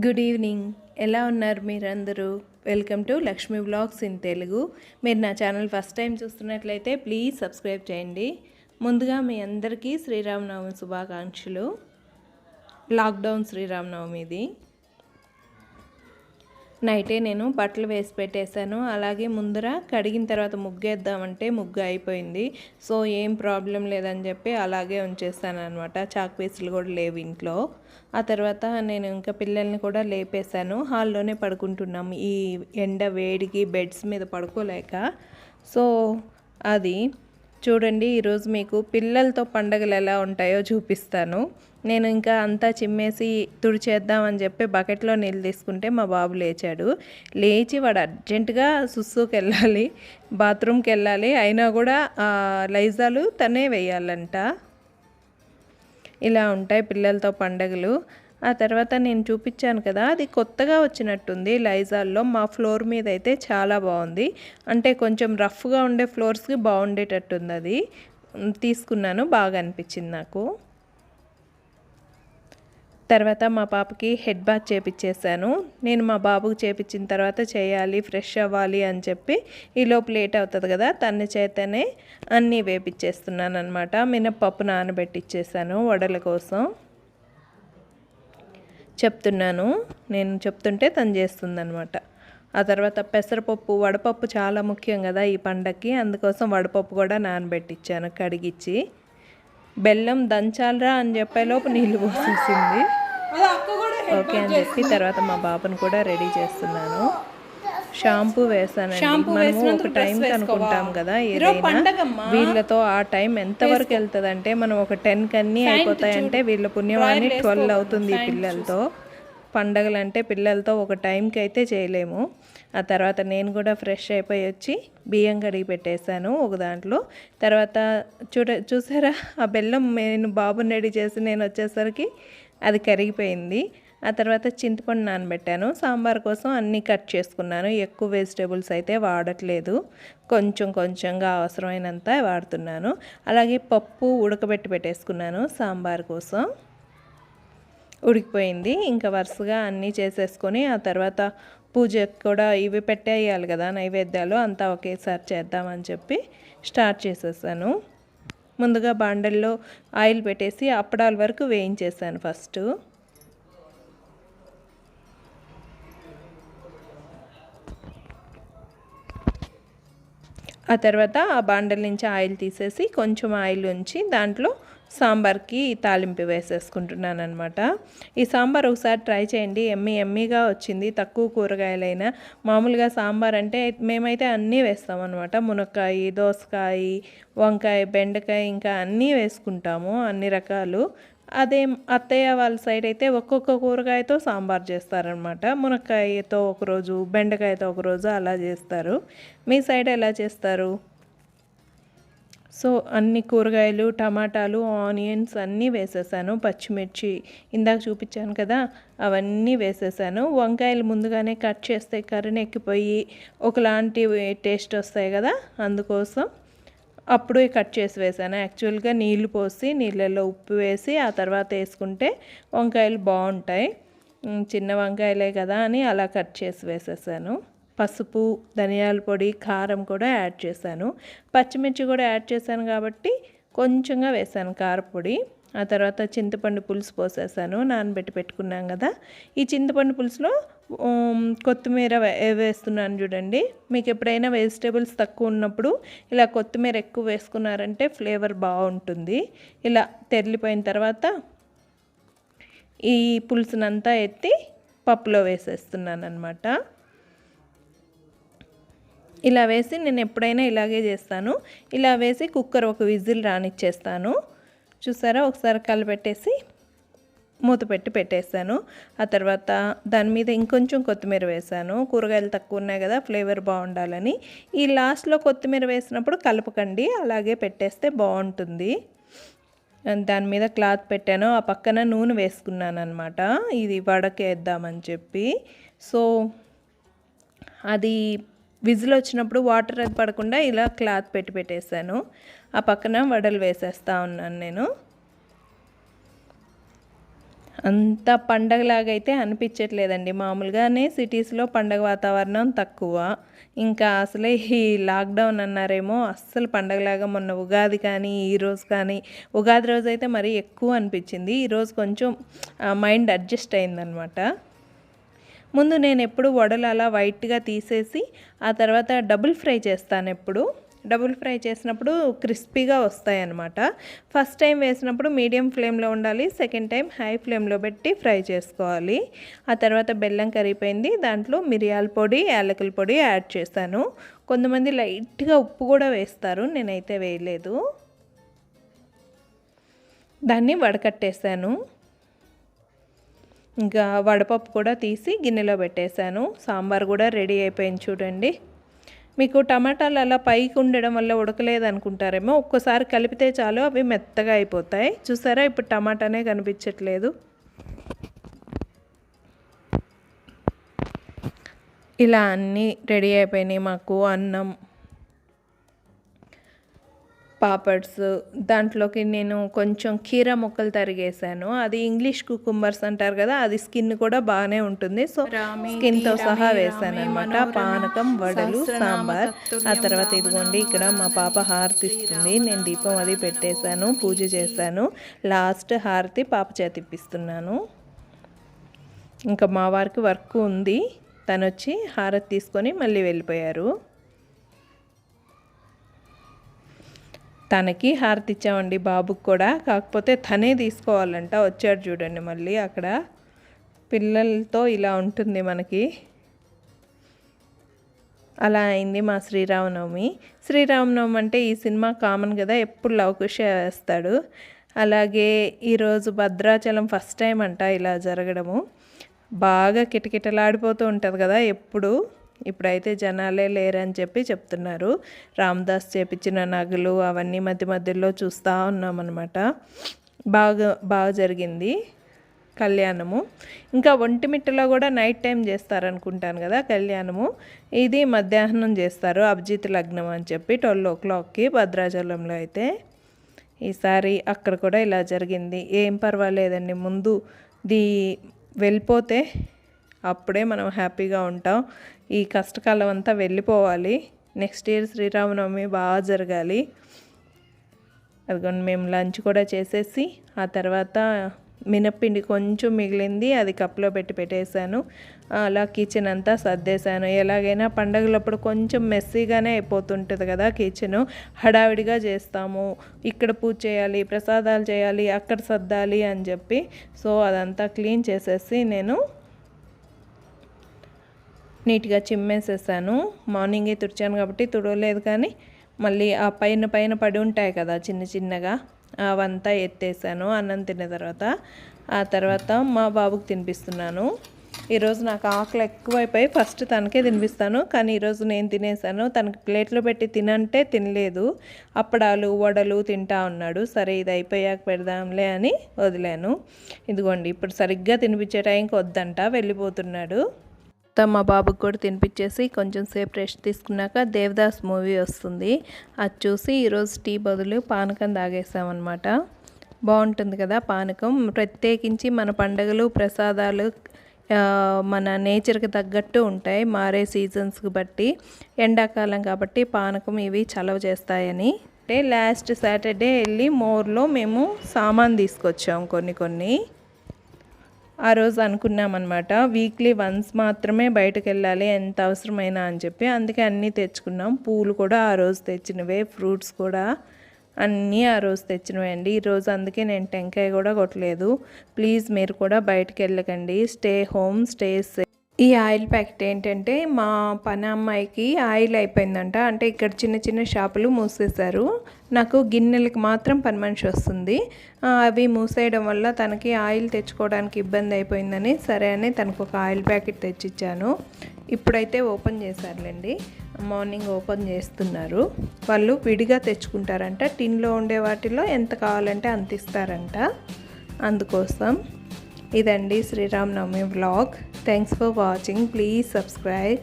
Good evening. ఎలా ఉన్నారు మీరందరూ? Welcome to Lakshmi vlogs in Telugu. మీరు నా ఛానల్ ఫస్ట్ టైం చూస్తున్నట్లయితే ప్లీజ్ సబ్స్క్రైబ్ చేయండి. ముందుగా మీ అందరికీ శ్రీరామనవమి శుభాకాంక్షలు. లాక్డౌన్ శ్రీరామనవమిది. నైటే నేను బట్టలు వేసి పెట్టేశాను. అలాగే ముందర కడిగిన తర్వాత ముగ్గేద్దామంటే ముగ్గు అయిపోయింది. సో ఏం ప్రాబ్లం లేదని చెప్పి అలాగే ఉంచేస్తాను అనమాట. చాక్ పీసులు కూడా లేవు ఇంట్లో. ఆ తర్వాత నేను ఇంకా పిల్లల్ని కూడా లేపేశాను. హాల్లోనే పడుకుంటున్నాము ఈ ఎండ వేడికి బెడ్స్ మీద పడుకోలేక. సో అది చూడండి, ఈరోజు మీకు పిల్లలతో పండగలు ఎలా ఉంటాయో చూపిస్తాను. నేను ఇంకా అంతా చిమ్మేసి తుడిచేద్దామని చెప్పి బకెట్లో నీళ్ళు తీసుకుంటే మా బాబు లేచాడు. లేచి వాడు అర్జెంటుగా సుస్సుకి వెళ్ళాలి, బాత్రూమ్కి వెళ్ళాలి. అయినా కూడా లైజాలు తనే వేయాలంట. ఇలా ఉంటాయి పిల్లలతో పండగలు. ఆ తర్వాత నేను చూపించాను కదా, అది కొత్తగా వచ్చినట్టుంది లైజాల్లో. మా ఫ్లోర్ మీద అయితే చాలా బాగుంది. అంటే కొంచెం రఫ్గా ఉండే ఫ్లోర్స్కి బాగుండేటట్టుంది. అది తీసుకున్నాను, బాగా అనిపించింది నాకు. తర్వాత మా పాపకి హెడ్ బాత్ చేపించేసాను. నేను మా బాబుకి చేపించిన తర్వాత చేయాలి, ఫ్రెష్ అవ్వాలి అని చెప్పి ఈలోపు లేట్ అవుతుంది కదా, తన చేతనే అన్నీ వేపించేస్తున్నాను అనమాట. మినప్పప్పు నానబెట్టిచ్చేసాను వడల కోసం. చెప్తున్నాను, నేను చెప్తుంటే తను చేస్తుందనమాట. ఆ తర్వాత పెసరపప్పు, వడపప్పు చాలా ముఖ్యం కదా ఈ పండగకి. అందుకోసం వడపప్పు కూడా నానబెట్టించాను కడిగిచ్చి. బెల్లం దంచాలరా అని చెప్పేలోపు నీళ్ళు పోసేసింది. ఓకే అని చెప్పి తర్వాత మా బాబుని కూడా రెడీ చేస్తున్నాను. షాంపూ వేసానండి. మనము ఒక టైంకి అనుకుంటాం కదా ఏదైనా, వీళ్ళతో ఆ టైం ఎంతవరకు వెళ్తుంది అంటే, మనం ఒక 10 కన్నీ అయిపోతాయంటే వీళ్ళ పుణ్యమాన్ని 12 అవుతుంది ఈ పిల్లలతో. పండగలు అంటే పిల్లలతో ఒక టైంకి అయితే చేయలేము. ఆ తర్వాత నేను కూడా ఫ్రెష్ అయిపోయి వచ్చి బియ్యం కడిగి పెట్టేశాను ఒక దాంట్లో. తర్వాత చూసారా ఆ బెల్లం నేను బాబుని రెడీ చేసి నేను వచ్చేసరికి అది కరిగిపోయింది. ఆ తర్వాత చింతపండు నానబెట్టాను. సాంబార్ కోసం అన్నీ కట్ చేసుకున్నాను. ఎక్కువ వెజిటేబుల్స్ అయితే వాడట్లేదు, కొంచెం కొంచెంగా అవసరమైనంత వాడుతున్నాను. అలాగే పప్పు ఉడకబెట్టి పెట్టేసుకున్నాను సాంబార్ కోసం. ఉడికిపోయింది. ఇంకా వరుసగా అన్నీ చేసేసుకొని ఆ తర్వాత పూజకు కూడా ఇవి పెట్టేయాలి కదా నైవేద్యాలు, అంతా ఒకేసారి చేద్దామని చెప్పి స్టార్ట్ చేసేసాను. ముందుగా బాండల్లో ఆయిల్ పెట్టేసి అప్పడాల వరకు వేయించేసాను ఫస్ట్. ఆ తర్వాత ఆ బాండల నుంచి ఆయిల్ తీసేసి కొంచెం ఆయిల్ ఉంచి దాంట్లో సాంబార్కి తాలింపు వేసేసుకుంటున్నాను అనమాట. ఈ సాంబార్ ఒకసారి ట్రై చేయండి, ఎమ్మీగా వచ్చింది. తక్కువ కూరగాయలైనా, మామూలుగా సాంబార్ అంటే మేమైతే అన్నీ వేస్తామన్నమాట. మునక్కాయ, దోసకాయ, వంకాయ, బెండకాయ, ఇంకా అన్నీ వేసుకుంటాము, అన్ని రకాలు. అదే అత్తయ్య వాళ్ళ సైడ్ అయితే ఒక్కొక్క కూరగాయతో సాంబార్ చేస్తారనమాట. మునక్కాయతో ఒకరోజు, బెండకాయతో ఒకరోజు అలా చేస్తారు. మీ సైడ్ ఎలా చేస్తారు? సో అన్ని కూరగాయలు, టమాటాలు, ఆనియన్స్ అన్నీ వేసేసాను. పచ్చిమిర్చి ఇందాక చూపించాను కదా, అవన్నీ వేసేసాను. వంకాయలు ముందుగానే కట్ చేస్తే కర్రీని ఎక్కిపోయి ఒకలాంటి టేస్ట్ వస్తాయి కదా, అందుకోసం అప్పుడే కట్ చేసి వేసాను. యాక్చువల్గా నీళ్లు పోసి నీళ్ళల్లో ఉప్పు వేసి ఆ తర్వాత వేసుకుంటే వంకాయలు బాగుంటాయి. చిన్న వంకాయలే కదా అని అలా కట్ చేసి వేసేసాను. పసుపు, ధనియాల పొడి, కారం కూడా యాడ్ చేశాను. పచ్చిమిర్చి కూడా యాడ్ చేశాను కాబట్టి కొంచెంగా వేసాను కారపొడి. ఆ తర్వాత చింతపండు పులుసు పోసేసాను, నానబెట్టి పెట్టుకున్నాం కదా. ఈ చింతపండు పులుసులో కొత్తిమీర వేస్తున్నాను చూడండి. మీకు ఎప్పుడైనా వెజిటేబుల్స్ తక్కువ ఉన్నప్పుడు ఇలా కొత్తిమీర ఎక్కువ వేసుకున్నారంటే ఫ్లేవర్ బాగుంటుంది. ఇలా తెరిలిపోయిన తర్వాత ఈ పులుసునంతా ఎత్తి పప్పులో వేసేస్తున్నాను అనమాట. ఇలా వేసి నేను ఎప్పుడైనా ఇలాగే చేస్తాను. ఇలా వేసి కుక్కర్ ఒక విజిల్ రానిచ్చేస్తాను. చూసారా, ఒకసారి కలిపెట్టేసి మూత పెట్టి పెట్టేస్తాను. ఆ తర్వాత దాని మీద ఇంకొంచెం కొత్తిమీర వేసాను. కూరగాయలు తక్కువ ఉన్నాయి కదా, ఫ్లేవర్ బాగుండాలని. ఈ లాస్ట్లో కొత్తిమీర వేసినప్పుడు కలపకండి, అలాగే పెట్టేస్తే బాగుంటుంది. దాని మీద క్లాత్ పెట్టాను. ఆ పక్కన నూనె వేసుకున్నాను అనమాట, ఇది వడకేద్దామని చెప్పి. సో అది విజిల్ వచ్చినప్పుడు వాటర్ అది పడకుండా ఇలా క్లాత్ పెట్టి పెట్టేశాను. ఆ పక్కన వడలు వేసేస్తూ ఉన్నాను నేను. అంత పండగలాగా అయితే అనిపించట్లేదండి. మామూలుగానే సిటీస్లో పండగ వాతావరణం తక్కువ. ఇంకా అసలే ఈ లాక్డౌన్ అన్నారేమో, అస్సలు పండగలాగా మొన్న ఉగాది కానీ ఈరోజు కానీ, ఉగాది రోజు అయితే మరీ ఎక్కువ అనిపించింది. ఈరోజు కొంచెం మైండ్ అడ్జస్ట్ అయిందనమాట. ముందు నేను ఎప్పుడు వడలు అలా వైట్గా తీసేసి ఆ తర్వాత డబుల్ ఫ్రై చేస్తాను. ఎప్పుడు డబుల్ ఫ్రై చేసినప్పుడు క్రిస్పీగా వస్తాయి అన్నమాట. ఫస్ట్ టైం వేసినప్పుడు మీడియం ఫ్లేమ్లో ఉండాలి, సెకండ్ టైం హై ఫ్లేమ్లో పెట్టి ఫ్రై చేసుకోవాలి. ఆ తర్వాత బెల్లం కరిగిపోయింది, దాంట్లో మిరియాల పొడి, యాలకుల పొడి యాడ్ చేశాను. కొంతమంది లైట్గా ఉప్పు కూడా వేస్తారు, నేనైతే వేయలేదు. దాన్ని వడకట్టేసాను. ఇంకా వడపప్పు కూడా తీసి గిన్నెలో పెట్టేశాను. సాంబార్ కూడా రెడీ అయిపోయింది చూడండి. మీకు టమాటాలు అలా పైకి ఉండడం వల్ల ఉడకలేదు అనుకుంటారేమో, ఒక్కసారి కలిపితే చాలు అవి మెత్తగా అయిపోతాయి. చూసారా, ఇప్పుడు టమాటానే కనిపించట్లేదు. ఇలా అన్నీ రెడీ అయిపోయినాయి. మాకు అన్నం, పాపడ్స్, దాంట్లోకి నేను కొంచెం కీరా ముక్కలు తరిగేసాను. అది ఇంగ్లీష్ కుకుంబర్స్ అంటారు కదా, అది స్కిన్ కూడా బాగానే ఉంటుంది, సో స్కిన్తో సహా వేసాను అనమాట. పానకం, వడలు, సాంబార్. ఆ తర్వాత ఇదిగోండి, ఇక్కడ మా పాప హారతి ఇస్తుంది. నేను దీపం అది పెట్టేశాను, పూజ చేశాను. లాస్ట్ హారతి పాప చేతిప్పిస్తున్నాను. ఇంకా మా వారికి వర్క్ ఉంది, తను వచ్చి హారతి తీసుకొని మళ్ళీ వెళ్ళిపోయారు. తనకి హారతి ఇచ్చామండి, బాబుకి కూడా. కాకపోతే తనే తీసుకోవాలంట, వచ్చాడు చూడండి మళ్ళీ. అక్కడ పిల్లలతో ఇలా ఉంటుంది మనకి. అలా అయింది మా శ్రీరామనవమి. శ్రీరామనవమి అంటే ఈ సినిమా కామన్ కదా, ఎప్పుడు లవకుశ వేస్తాడు. అలాగే ఈరోజు భద్రాచలం ఫస్ట్ టైం అంట ఇలా జరగడము. బాగా కిటకిటలాడిపోతూ ఉంటుంది కదా ఎప్పుడు. ఇప్పుడైతే జనాలే లేరని చెప్పి చెప్తున్నారు. రామదాస్ చేపించిన నగలు అవన్నీ మధ్య మధ్యలో చూస్తూ ఉన్నామన్నమాట. బాగా జరిగింది కళ్యాణము. ఇంకా ఒంటిమిట్టలో కూడా నైట్ టైం చేస్తారనుకుంటాను కదా కళ్యాణము. ఇది మధ్యాహ్నం చేస్తారు, అభిజిత్ లగ్నం అని చెప్పి 12 o'clockకి భద్రాచలంలో. అయితే ఈసారి అక్కడ కూడా ఇలా జరిగింది. ఏం పర్వాలేదండి, ముందు వెళ్ళిపోతే అప్పుడే మనం హ్యాపీగా ఉంటాం. ఈ కష్టకాలం అంతా వెళ్ళిపోవాలి. నెక్స్ట్ ఇయర్ శ్రీరామనవమి బాగా జరగాలి. అదిగోండి, మేము లంచ్ కూడా చేసేసి ఆ తర్వాత మినప్పిండి కొంచెం మిగిలింది, అది కప్లో పెట్టేశాను. అలా కిచెన్ అంతా సర్దేశాను. ఎలాగైనా పండగలప్పుడు కొంచెం మెస్సీగానే అయిపోతుంటుంది కదా కిచెను. హడావిడిగా చేస్తాము, ఇక్కడ పూజ చేయాలి, ప్రసాదాలు చేయాలి, అక్కడ సర్దాలి అని చెప్పి. సో అదంతా క్లీన్ చేసేసి నేను నీట్గా చిమ్మేసేసాను. మార్నింగే తుడిచాను కాబట్టి తుడవలేదు, కానీ మళ్ళీ ఆ పైన పడి ఉంటాయి కదా చిన్న చిన్నగా, అవంతా ఎత్తేసాను అన్నం తిన్న తర్వాత. ఆ తర్వాత మా బాబుకి తినిపిస్తున్నాను. ఈరోజు నాకు ఆకలి ఎక్కువైపోయి ఫస్ట్ తనకే తినిపిస్తాను, కానీ ఈరోజు నేను తినేసాను. తనకి ప్లేట్లో పెట్టి తినంటే తినలేదు. అప్పడాలు, వడలు తింటా ఉన్నాడు. సరే ఇది అయిపోయాక పెడదాంలే అని వదిలాను. ఇదిగోండి, ఇప్పుడు సరిగ్గా తినిపించే టైంకి వద్దంట, వెళ్ళిపోతున్నాడు. మా బాబుకి కూడా తినిపించేసి కొంచెం సేపు రెస్ట్ తీసుకున్నాక దేవదాస్ మూవీ వస్తుంది, అది చూసి ఈరోజు టీ బదులు పానకం తాగేసామన్నమాట. బాగుంటుంది కదా పానకం. ప్రత్యేకించి మన పండుగలు, ప్రసాదాలు మన నేచర్కి తగ్గట్టు ఉంటాయి, మారే సీజన్స్కి బట్టి. ఎండాకాలం కాబట్టి పానకం ఇవి చలవ చేస్తాయని. అంటే లాస్ట్ సాటర్డే వెళ్ళి మోర్లో మేము సామాన్ తీసుకొచ్చాము కొన్ని. ఆ రోజు అనుకున్నామన్నమాట, వీక్లీ వన్స్ మాత్రమే బయటకు వెళ్ళాలి ఎంత అవసరమైనా అని చెప్పి. అందుకే అన్నీ తెచ్చుకున్నాం. పూలు కూడా ఆ రోజు తెచ్చినవే, ఫ్రూట్స్ కూడా అన్నీ ఆ రోజు తెచ్చినవే అండి. ఈరోజు అందుకే నేను టెంకాయ కూడా కొట్టలేదు. ప్లీజ్ మీరు కూడా బయటకు వెళ్ళకండి, స్టే హోమ్, స్టే సేఫ్. ఈ ఆయిల్ ప్యాకెట్ ఏంటంటే, మా పని అమ్మాయికి ఆయిల్ అయిపోయిందంట. అంటే ఇక్కడ చిన్న షాపులు మూసేశారు. నాకు గిన్నెలకు మాత్రం పని మనిషి వస్తుంది. అవి మూసేయడం వల్ల తనకి ఆయిల్ తెచ్చుకోవడానికి ఇబ్బంది అయిపోయిందని సరే అని తనకు ఒక ఆయిల్ ప్యాకెట్ తెచ్చిచ్చాను. ఇప్పుడైతే ఓపెన్ చేశారులేండి, మార్నింగ్ ఓపెన్ చేస్తున్నారు. వాళ్ళు విడిగా తెచ్చుకుంటారంట, టిన్లో ఉండే వాటిలో ఎంత కావాలంటే అంత ఇస్తారంట. అందుకోసం ఇదండి Sriramanavami vlog. Thanks for watching. Please subscribe.